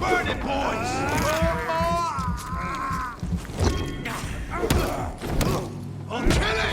Burn it, boys! I'll kill it!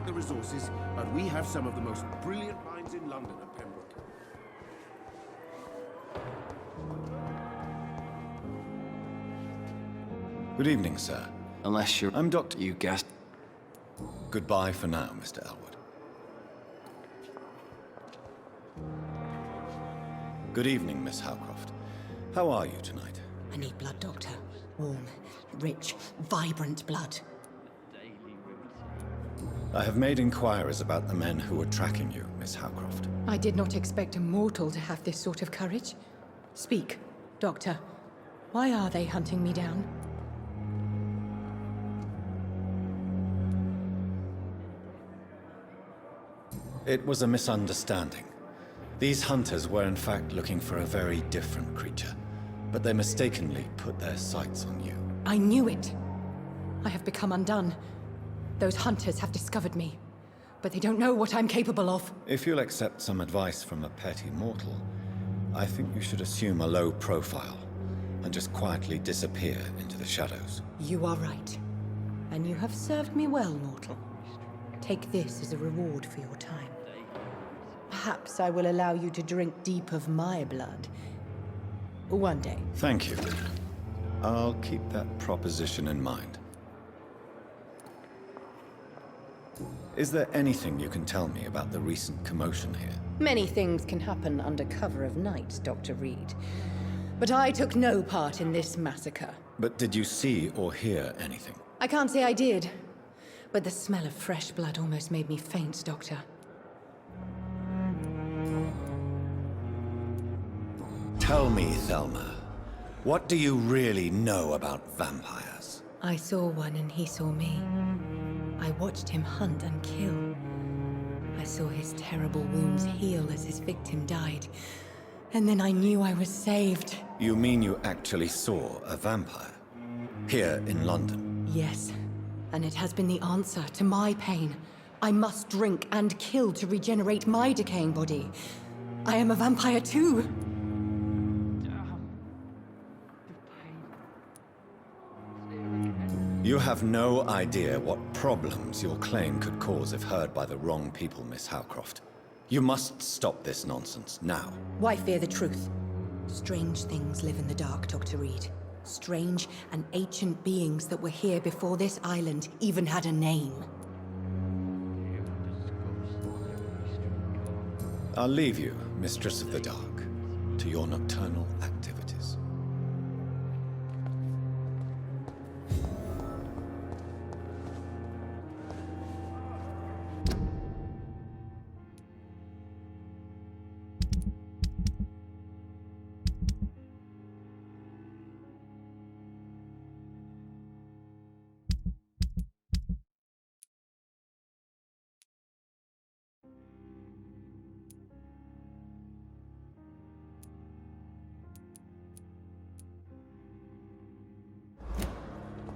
The resources, but we have some of the most brilliant minds in London at Pembroke. Good evening, sir. Unless you're... I'm Dr. You guessed. Goodbye for now, Mr. Elwood. Good evening, Miss Howcroft. How are you tonight? I need blood, Doctor. Warm, rich, vibrant blood. I have made inquiries about the men who were tracking you, Miss Howcroft. I did not expect a mortal to have this sort of courage. Speak, Doctor. Why are they hunting me down? It was a misunderstanding. These hunters were in fact looking for a very different creature, but they mistakenly put their sights on you. I knew it. I have become undone. Those hunters have discovered me, but they don't know what I'm capable of. If you'll accept some advice from a petty mortal, I think you should assume a low profile and just quietly disappear into the shadows. You are right. And you have served me well, mortal. Take this as a reward for your time. Perhaps I will allow you to drink deep of my blood. One day. Thank you. I'll keep that proposition in mind. Is there anything you can tell me about the recent commotion here? Many things can happen under cover of night, Dr. Reed. But I took no part in this massacre. But did you see or hear anything? I can't say I did. But the smell of fresh blood almost made me faint, Doctor. Tell me, Thelma, what do you really know about vampires? I saw one and he saw me. I watched him hunt and kill. I saw his terrible wounds heal as his victim died. And then I knew I was saved. You mean you actually saw a vampire? Here in London? Yes. And it has been the answer to my pain. I must drink and kill to regenerate my decaying body. I am a vampire too. You have no idea what problems your claim could cause if heard by the wrong people, Miss Howcroft. You must stop this nonsense, now. Why fear the truth? Strange things live in the dark, Dr. Reed. Strange and ancient beings that were here before this island even had a name. I'll leave you, Mistress of the Dark, to your nocturnal activities.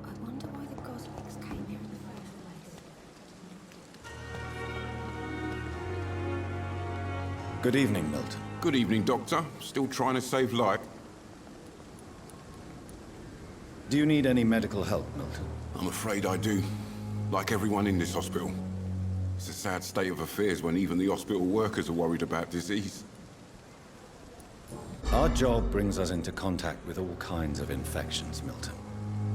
I wonder why the Goslings came here in the first place. Good evening, Milton. Good evening, Doctor. Still trying to save life. Do you need any medical help, Milton? I'm afraid I do. Like everyone in this hospital. It's a sad state of affairs when even the hospital workers are worried about disease. Our job brings us into contact with all kinds of infections, Milton.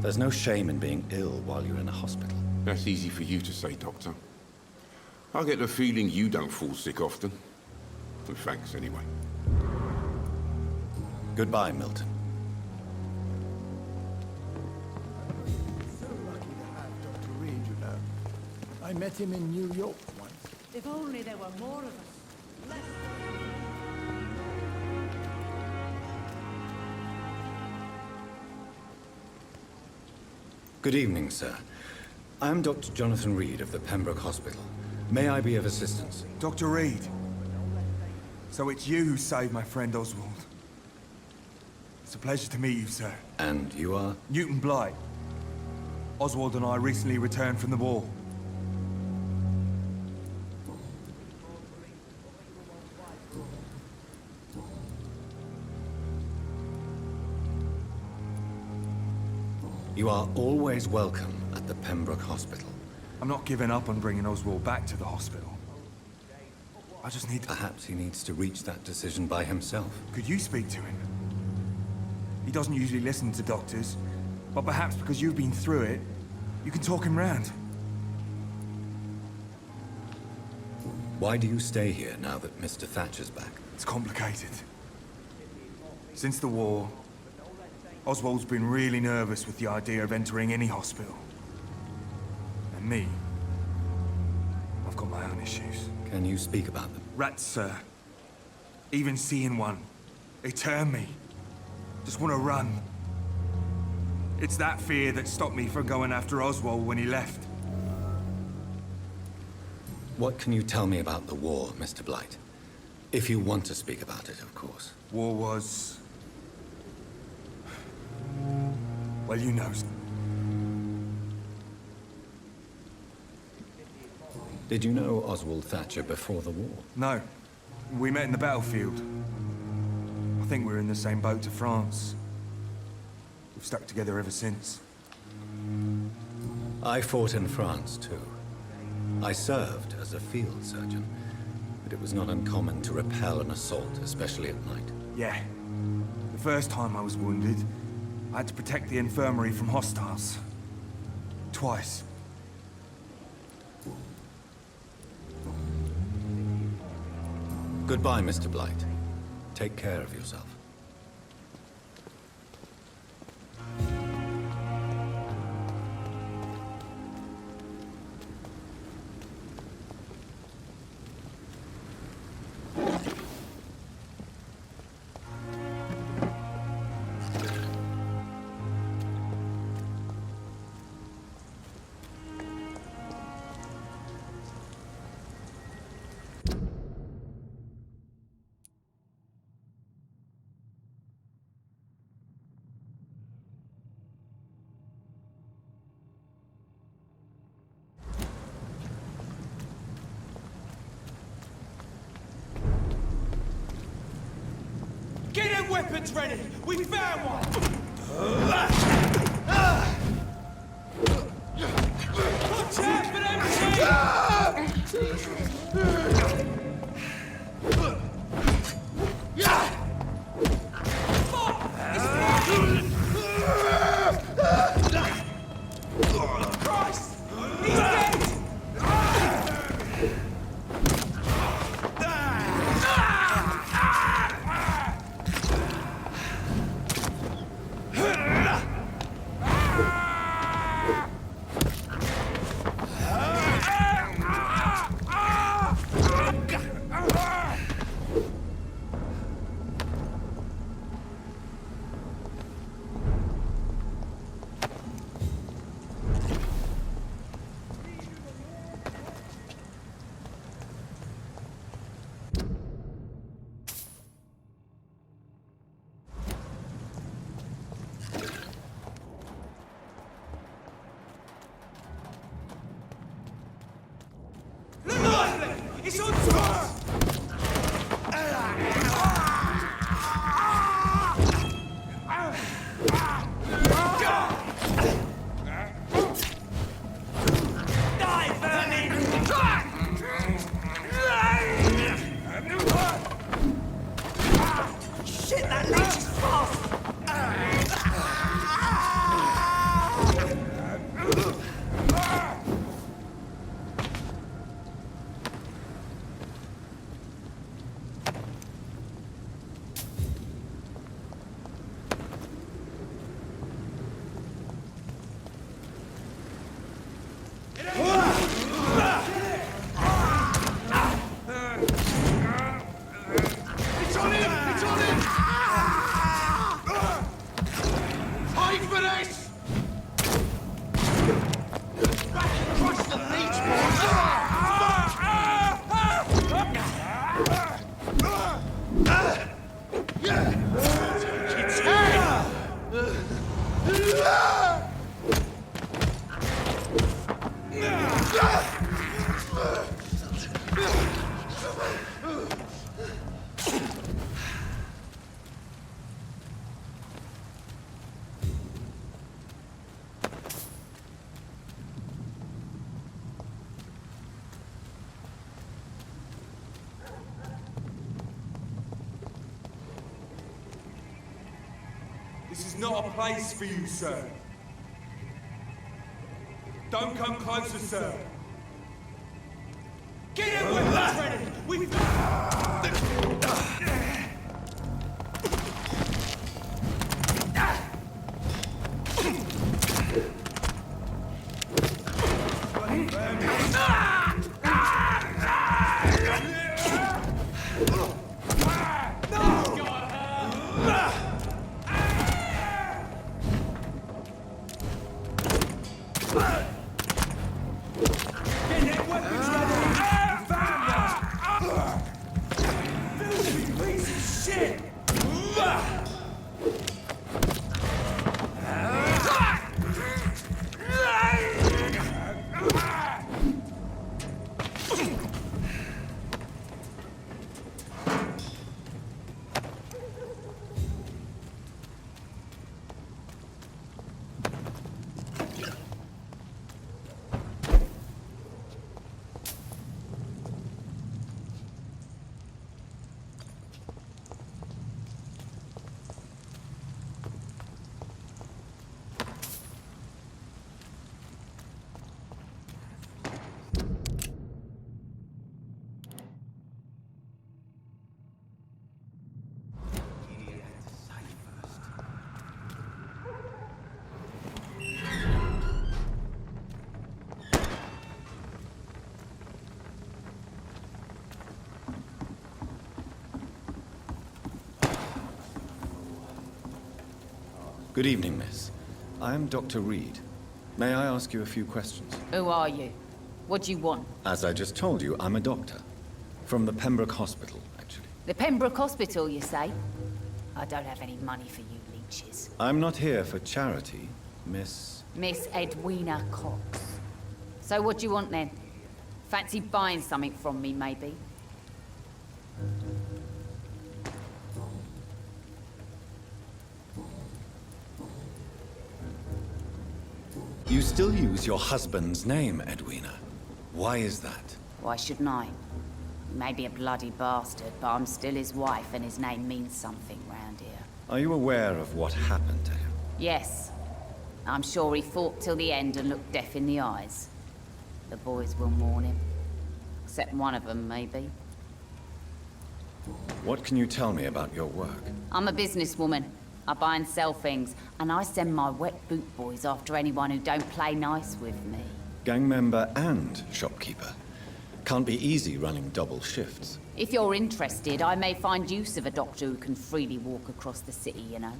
There's no shame in being ill while you're in a hospital. That's easy for you to say, Doctor. I get the feeling you don't fall sick often. But thanks anyway. Goodbye, Milton. So lucky to have Dr. Reed, you know. I met him in New York once. If only there were more of us. Less. Good evening, sir. I'm Dr. Jonathan Reid of the Pembroke Hospital. May I be of assistance? Dr. Reed. So it's you who saved my friend Oswald. It's a pleasure to meet you, sir. And you are? Newton Blight. Oswald and I recently returned from the war. You are always welcome at the Pembroke Hospital. I'm not giving up on bringing Oswald back to the hospital. I just need to... Perhaps he needs to reach that decision by himself. Could you speak to him? He doesn't usually listen to doctors, but perhaps because you've been through it, you can talk him round. Why do you stay here now that Mr. Thatcher's back? It's complicated. Since the war, Oswald's been really nervous with the idea of entering any hospital. And me, I've got my own issues. Can you speak about them? Rats, sir. Even seeing one, they turn me. Just want to run. It's that fear that stopped me from going after Oswald when he left. What can you tell me about the war, Mr. Blight? If you want to speak about it, of course. War was... well, you know. Did you know Oswald Thatcher before the war? No. We met in the battlefield. I think we're in the same boat to France. We've stuck together ever since. I fought in France, too. I served as a field surgeon, but it was not uncommon to repel an assault, especially at night. Yeah. The first time I was wounded, I had to protect the infirmary from hostiles. Twice. Goodbye, Mr. Blight. Take care of yourself. Get them weapons ready! We found one! Watch out for them Christ! He's dead! It's on fire! Die, vermin! Shit, that leech is fast! This is not a place for you, sir. Don't come closer, sir. Get your weapons ready! We... Good evening, miss. I am Dr. Reid. May I ask you a few questions? Who are you? What do you want? As I just told you, I'm a doctor. From the Pembroke Hospital, actually. The Pembroke Hospital, you say? I don't have any money for you leeches. I'm not here for charity, Miss... Miss Edwina Cox. So what do you want then? Fancy buying something from me, maybe? You still use your husband's name, Edwina. Why is that? Why shouldn't I? He may be a bloody bastard, but I'm still his wife and his name means something round here. Are you aware of what happened to him? Yes. I'm sure he fought till the end and looked death in the eyes. The boys will mourn him. Except one of them, maybe. What can you tell me about your work? I'm a businesswoman. I buy and sell things, and I send my wet boot boys after anyone who don't play nice with me. Gang member and shopkeeper. Can't be easy running double shifts. If you're interested, I may find use of a doctor who can freely walk across the city, you know.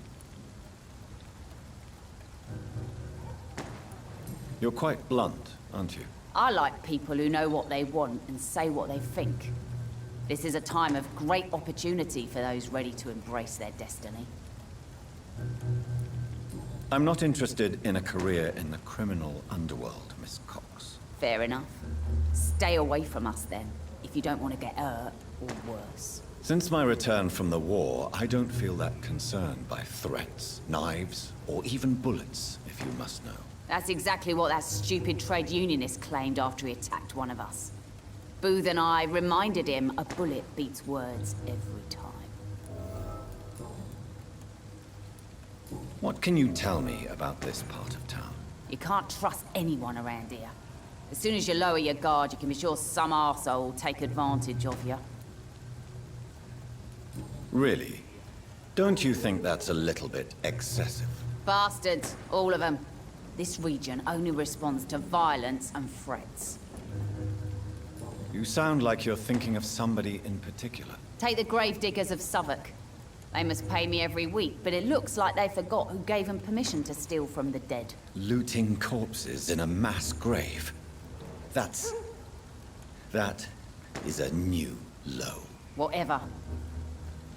You're quite blunt, aren't you? I like people who know what they want and say what they think. This is a time of great opportunity for those ready to embrace their destiny. I'm not interested in a career in the criminal underworld, Miss Cox. Fair enough. Stay away from us then, if you don't want to get hurt or worse. Since my return from the war, I don't feel that concerned by threats, knives, or even bullets, if you must know. That's exactly what that stupid trade unionist claimed after he attacked one of us. Booth and I reminded him a bullet beats words every time. What can you tell me about this part of town? You can't trust anyone around here. As soon as you lower your guard, you can be sure some arsehole will take advantage of you. Really? Don't you think that's a little bit excessive? Bastards, all of them. This region only responds to violence and threats. You sound like you're thinking of somebody in particular. Take the gravediggers of Southwark. They must pay me every week, but it looks like they forgot who gave them permission to steal from the dead. Looting corpses in a mass grave. That is a new low. Whatever.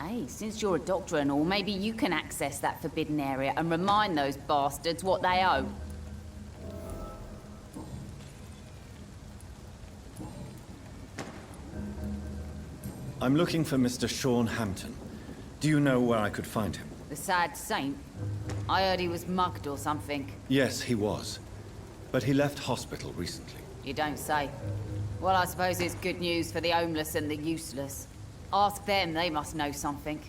Hey, since you're a doctor and all, maybe you can access that forbidden area and remind those bastards what they owe. I'm looking for Mr. Sean Hampton. Do you know where I could find him? The sad saint? I heard he was mugged or something. Yes, he was. But he left hospital recently. You don't say. Well, I suppose it's good news for the homeless and the useless. Ask them, they must know something.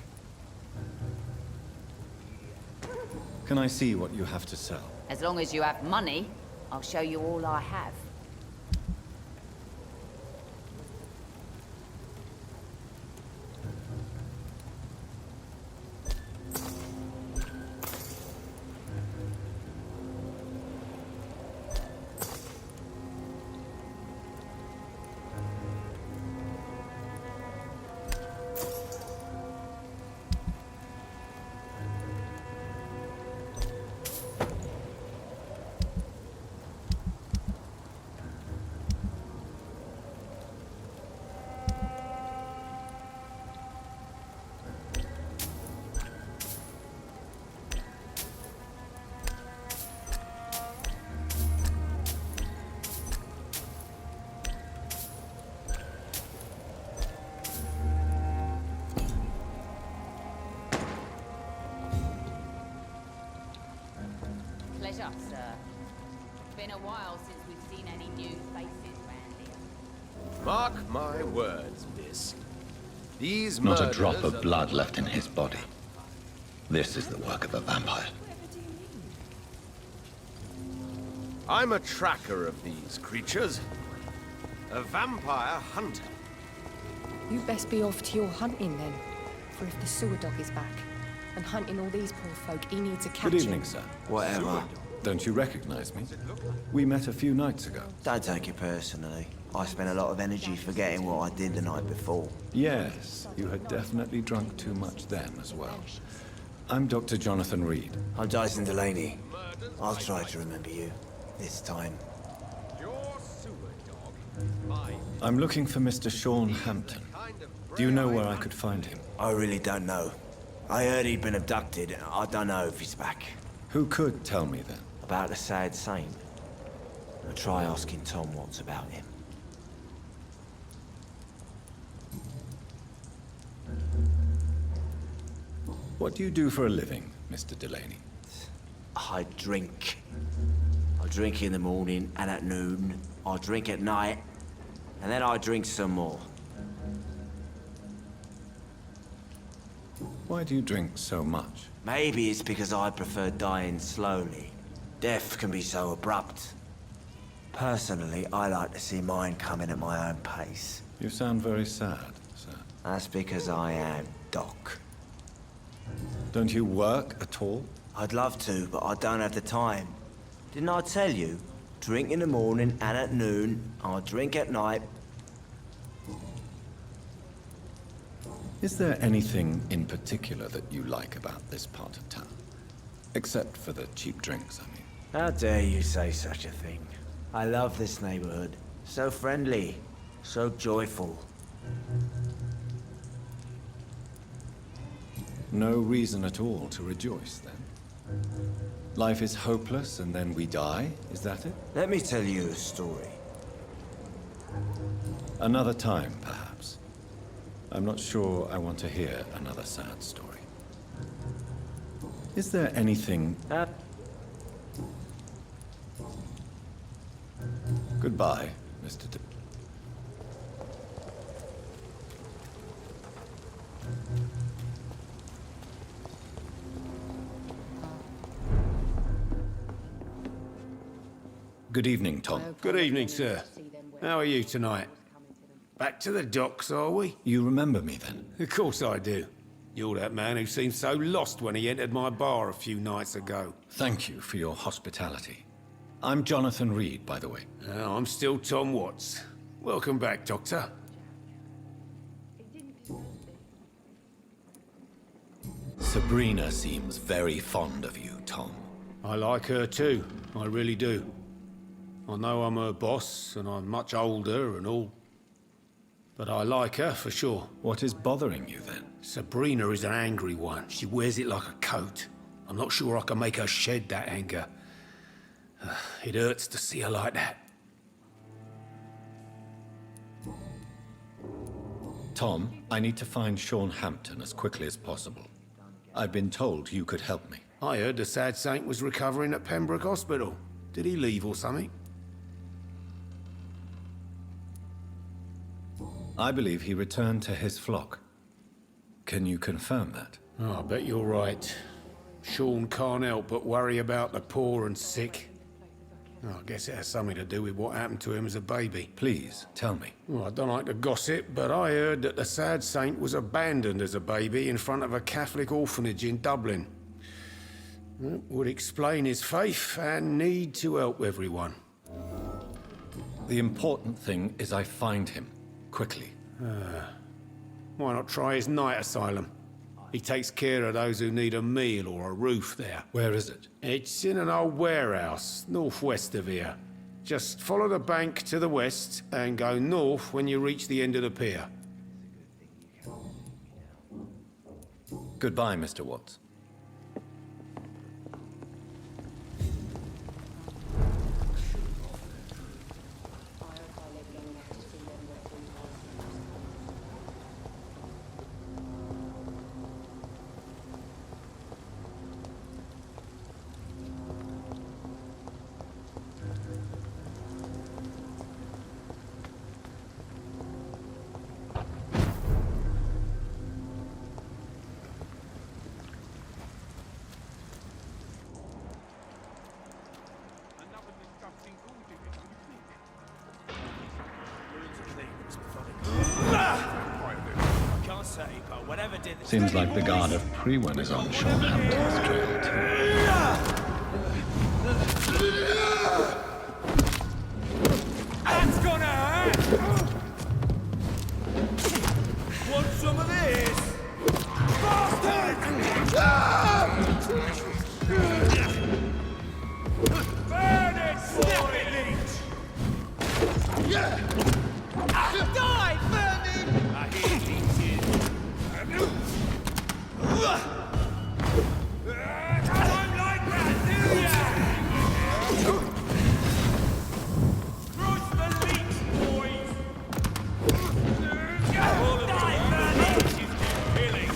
Can I see what you have to sell? As long as you have money, I'll show you all I have. Pleasure, sir. It's been a while since we've seen any new faces round here. Mark my words, miss. These Not a murders drop of are blood left in his body. This is the work of a vampire. I'm a tracker of these creatures. A vampire hunter. You best be off to your hunting then. For if the sewer dog is back and hunting all these poor folk, he needs a catch. Good evening, sir. Whatever. Don't you recognize me? We met a few nights ago. Don't take it personally. I spent a lot of energy forgetting what I did the night before. Yes, you had definitely drunk too much then as well. I'm Dr. Jonathan Rid. I'm Dyson Delaney. I'll try to remember you. This time. I'm looking for Mr. Sean Hampton. Do you know where I could find him? I really don't know. I heard he'd been abducted. I don't know if he's back. Who could tell me then? About the sad saint. I'll try asking Tom Watts about him. What do you do for a living, Mr. Delaney? I drink. I drink in the morning and at noon. I drink at night. And then I drink some more. Why do you drink so much? Maybe it's because I prefer dying slowly. Death can be so abrupt. Personally, I like to see mine coming at my own pace. You sound very sad, sir. That's because I am Doc. Don't you work at all? I'd love to, but I don't have the time. Didn't I tell you? Drink in the morning and at noon. I drink at night. Is there anything in particular that you like about this part of town? Except for the cheap drinks, I mean. How dare you say such a thing? I love this neighborhood. So friendly. So joyful. No reason at all to rejoice, then? Life is hopeless and then we die, is that it? Let me tell you a story. Another time, perhaps. I'm not sure I want to hear another sad story. Is there anything... Goodbye, Mr. De... Good evening, Tom. Good evening, sir. How are you tonight? Back to the docks, are we? You remember me, then? Of course I do. You're that man who seemed so lost when he entered my bar a few nights ago. Thank you for your hospitality. I'm Jonathan Rid, by the way. I'm still Tom Watts. Welcome back, Doctor. Sabrina seems very fond of you, Tom. I like her too. I really do. I know I'm her boss, and I'm much older and all. But I like her, for sure. What is bothering you, then? Sabrina is an angry one. She wears it like a coat. I'm not sure I can make her shed that anger. It hurts to see her like that. Tom, I need to find Sean Hampton as quickly as possible. I've been told you could help me. I heard the sad saint was recovering at Pembroke Hospital. Did he leave or something? I believe he returned to his flock. Can you confirm that? Oh, I bet you're right. Sean can't help but worry about the poor and sick. Oh, I guess it has something to do with what happened to him as a baby. Please, tell me. Well, I don't like to gossip, but I heard that the sad saint was abandoned as a baby in front of a Catholic orphanage in Dublin. That would explain his faith and need to help everyone. The important thing is I find him. Quickly. Why not try his night asylum? He takes care of those who need a meal or a roof there. Where is it? It's in an old warehouse, northwest of here. Just follow the bank to the west and go north when you reach the end of the pier. Goodbye, Mr. Watts. Seems like the guard of Priзвan is on Sean Hampton's trail too. That's gonna hurt! Want some of this? Bastard! Die, vermin! I hear eating. Don't like that, do ya? Crush the leech, boys! Die, vermin! She's been killing.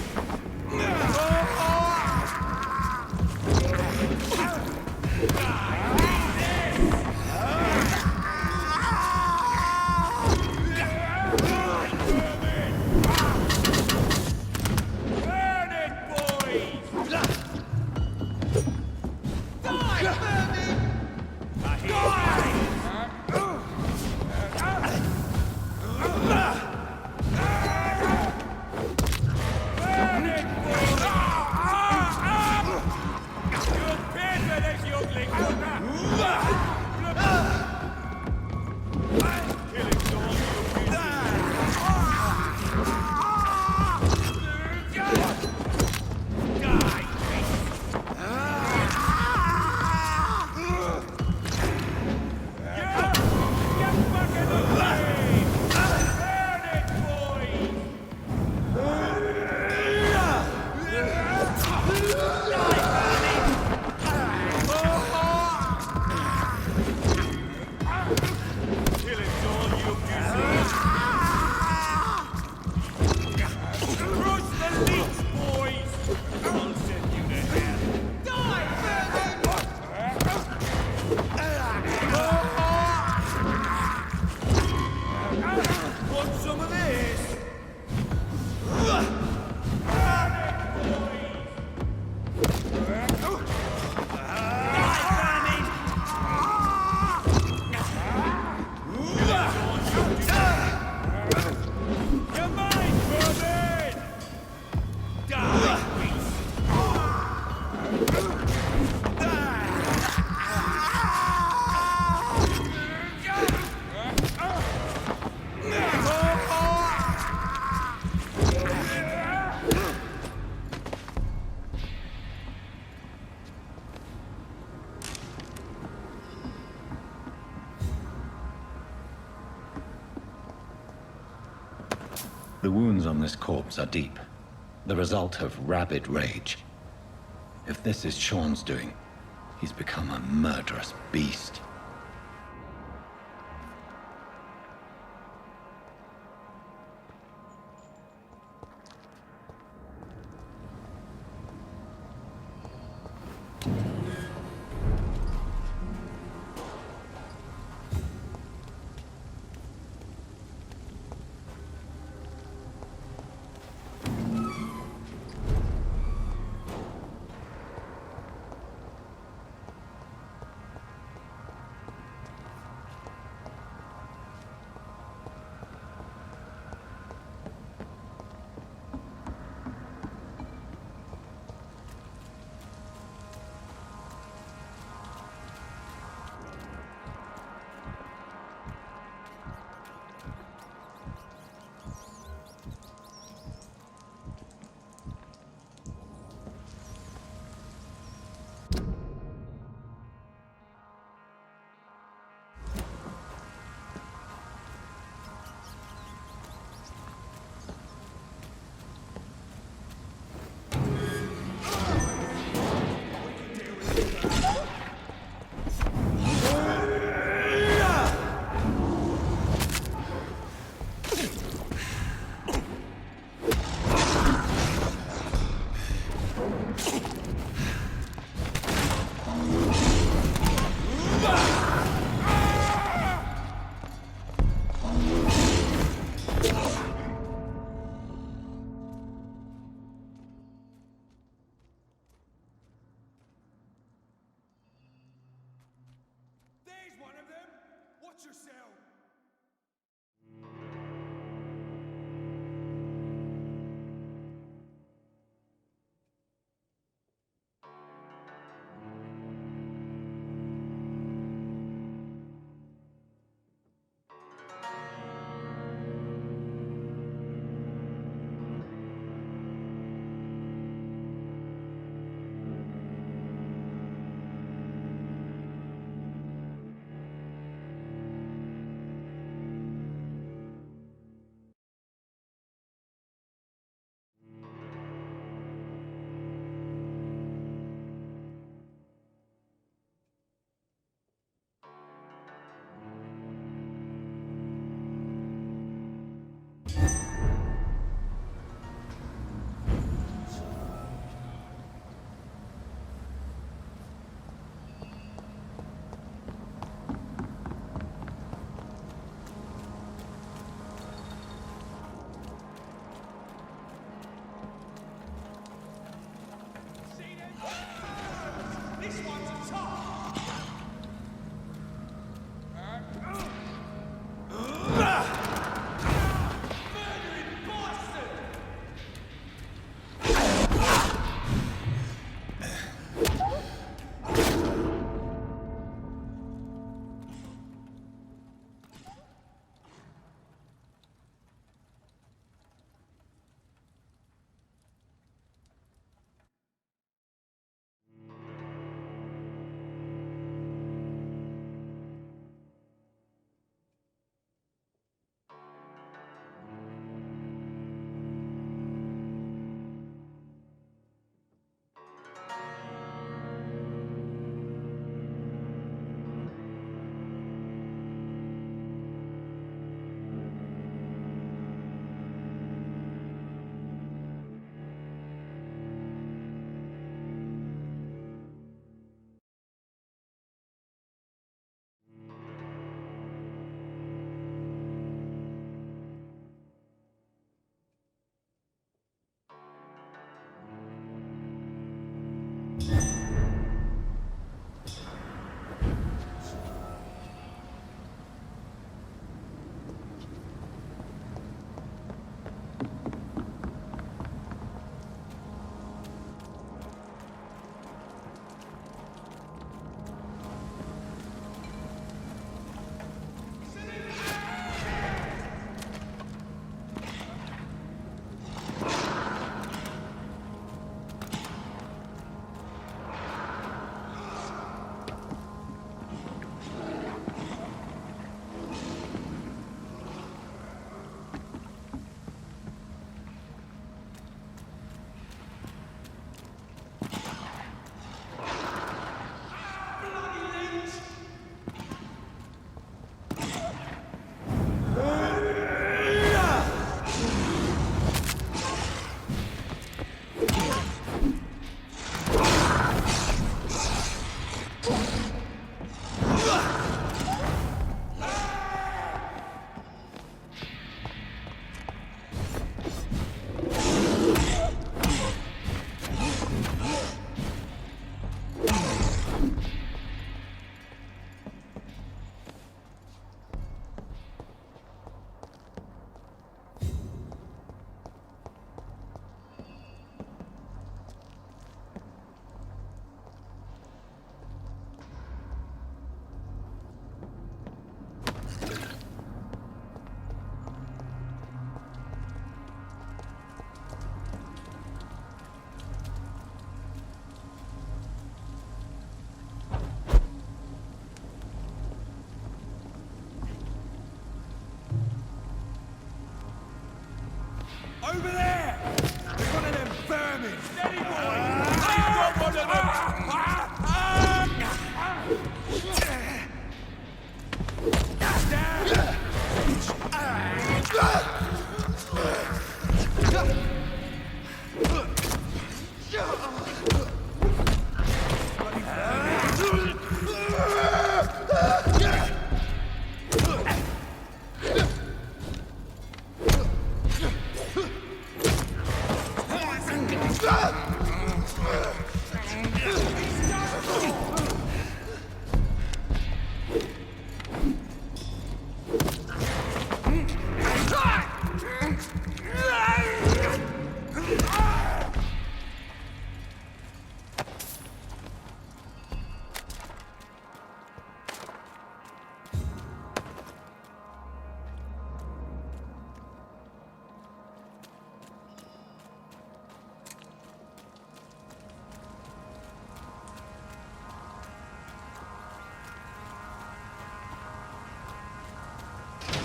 The wounds on this corpse are deep, the result of rabid rage. If this is Sean's doing, he's become a murderous beast.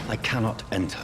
I cannot enter.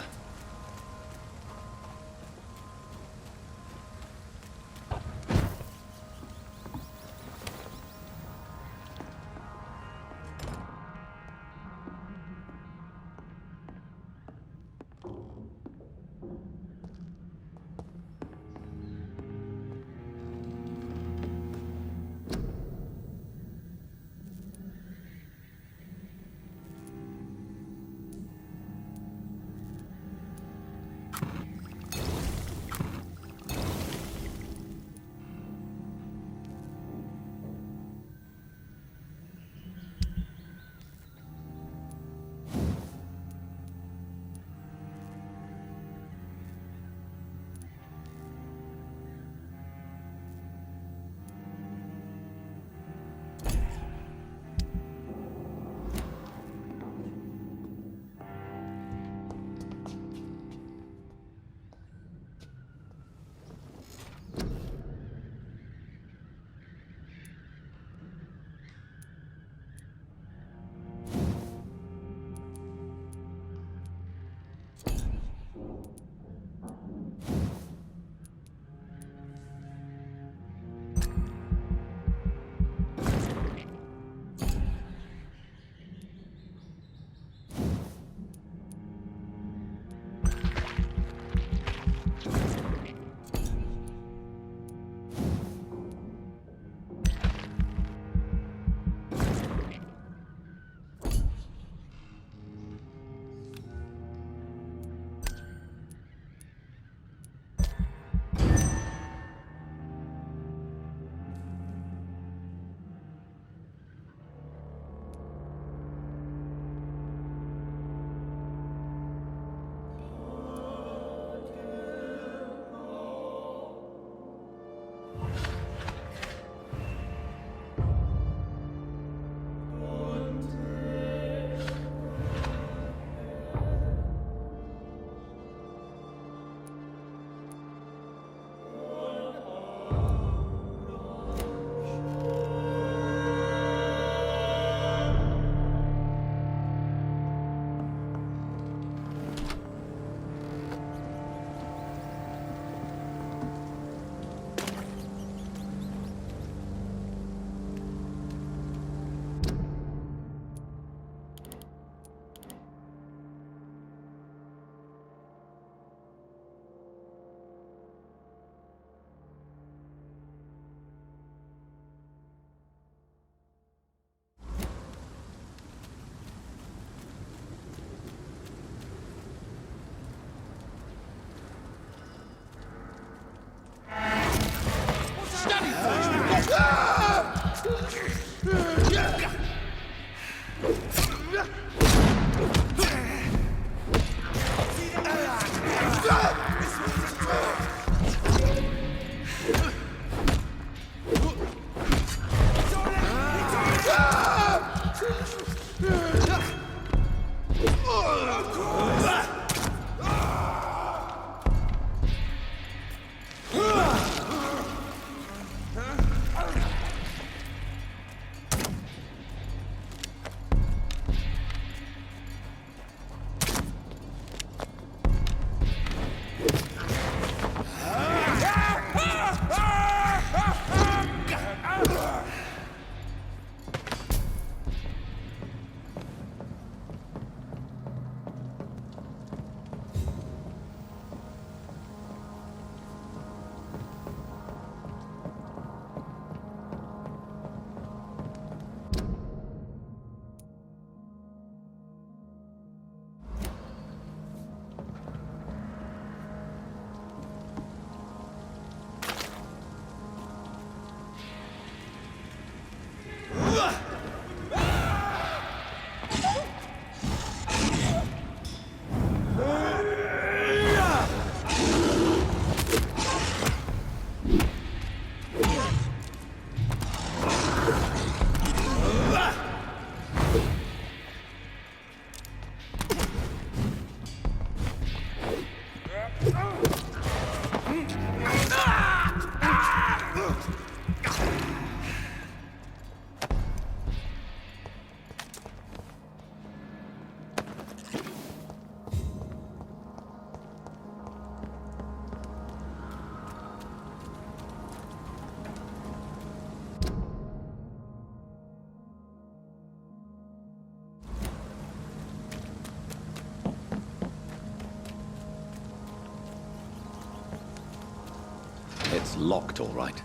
locked, all right.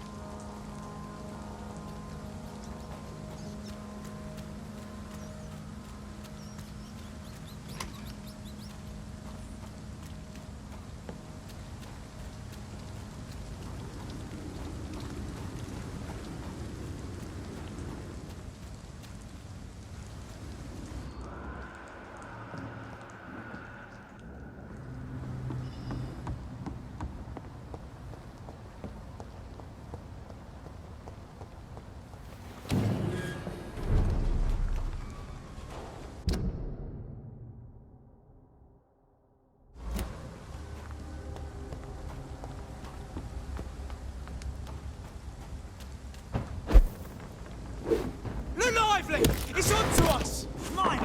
It's on to us! Mine!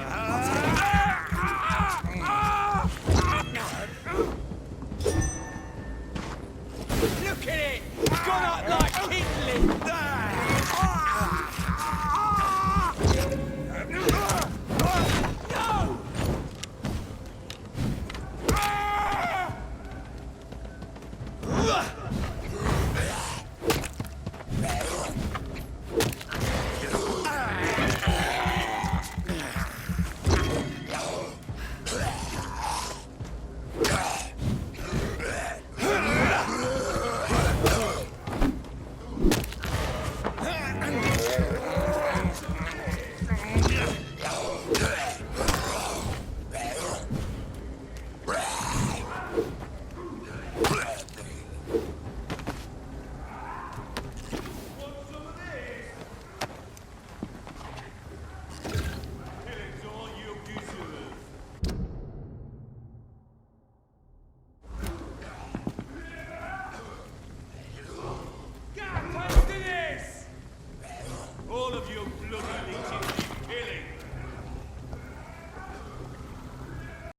Look at it! Gone up like kindling! No! All of you bloody leeches